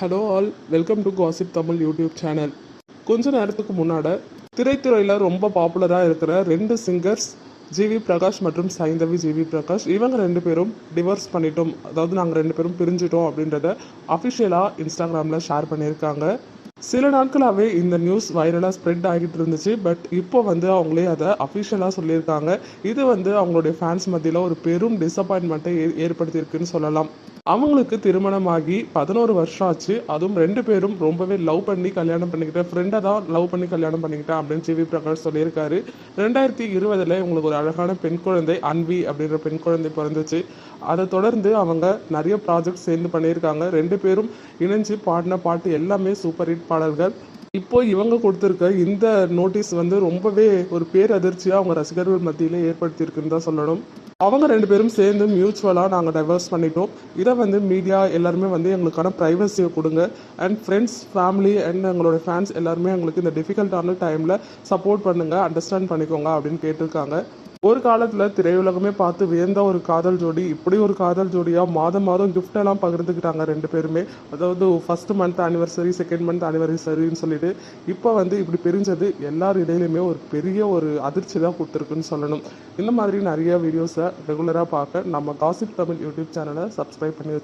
Hello all, welcome to gossip Tamil YouTube channel. கொஞ்ச நேரத்துக்கு முன்னாடி திரைத்துறையில் ரொம்ப பாப்புலராக இருக்கிற ரெண்டு சிங்கர்ஸ் ஜிவி பிரகாஷ் மற்றும் சைந்தவி ஜிவி பிரகாஷ் இவங்க ரெண்டு பேரும் டிவோர்ஸ் பண்ணிட்டோம், அதாவது நாங்கள் ரெண்டு பேரும் பிரிஞ்சிட்டோம் அப்படின்றத அஃபிஷியலாக இன்ஸ்டாகிராமில் ஷேர் பண்ணியிருக்காங்க. சில நாட்களாகவே இந்த நியூஸ் வைரலாக ஸ்ப்ரெட் ஆகிட்டு இருந்துச்சு. பட் இப்போ அவங்களே அதை அஃபிஷியலாக சொல்லியிருக்காங்க. இது அவங்களுடைய ஃபேன்ஸ் மத்தியில் ஒரு பெரும் டிசப்பாயின்மெண்ட்டை ஏற்படுத்தியிருக்குன்னு சொல்லலாம். அவங்களுக்கு திருமணமாகி 11 வருஷம் ஆச்சு. அதுவும் ரெண்டு பேரும் ரொம்பவே லவ் பண்ணி கல்யாணம் பண்ணிக்கிட்டேன், ஃப்ரெண்டை தான் லவ் பண்ணி கல்யாணம் பண்ணிக்கிட்டேன் அப்படின்னு ஜிவி பிரகாஷ் சொல்லியிருக்காரு. 2020 இவங்களுக்கு ஒரு அழகான பெண் குழந்தை அன்வி அப்படின்ற பெண் குழந்தை பிறந்துச்சு. அதை தொடர்ந்து அவங்க நிறைய ப்ராஜெக்ட் சேர்ந்து பண்ணியிருக்காங்க. ரெண்டு பேரும் இணைஞ்சு பாடின பாட்டு எல்லாமே சூப்பர் ஹிட் பாடல்கள். இப்போ இவங்க கொடுத்துருக்க இந்த நோட்டீஸ் ரொம்பவே ஒரு பேரதிர்ச்சியாக அவங்க ரசிகர்கள் மத்தியில் ஏற்படுத்தியிருக்குன்னு தான் சொல்லணும். அவங்க ரெண்டு பேரும் சேர்ந்து மியூச்சுவலாக நாங்கள் டைவர்ஸ் பண்ணிட்டோம். இதை மீடியா எல்லாருமே எங்களுக்கான ப்ரைவசியை கொடுங்க. அண்ட் ஃப்ரெண்ட்ஸ், ஃபேமிலி அண்ட் எங்களோட ஃபேன்ஸ் எல்லாருமே எங்களுக்கு இந்த டிஃபிகல்ட்டான டைமில் சப்போர்ட் பண்ணுங்கள், அண்டர்ஸ்டாண்ட் பண்ணிக்கோங்க அப்படின்னு கேட்டிருக்காங்க. ஒரு காலத்தில் திரையுலகமே பார்த்து வியந்த ஒரு காதல் ஜோடி இப்படி ஒரு காதல் ஜோடியாக மாதம் மாதம் கிஃப்டெல்லாம் பகிர்ந்துக்கிட்டாங்க ரெண்டு பேருமே. அதாவது first month anniversary, second month ஆனிவர்சரின்னு சொல்லிட்டு இப்போ இப்படி பிரிஞ்சது எல்லார் இடையிலுமே ஒரு பெரிய ஒரு அதிர்ச்சி தான் கொடுத்துருக்குன்னு சொல்லணும். இந்த மாதிரி நிறைய வீடியோஸை ரெகுலராக பார்க்க நம்ம காசிப் தமிழ் யூடியூப் சேனலை சப்ஸ்கிரைப் பண்ணி வச்சு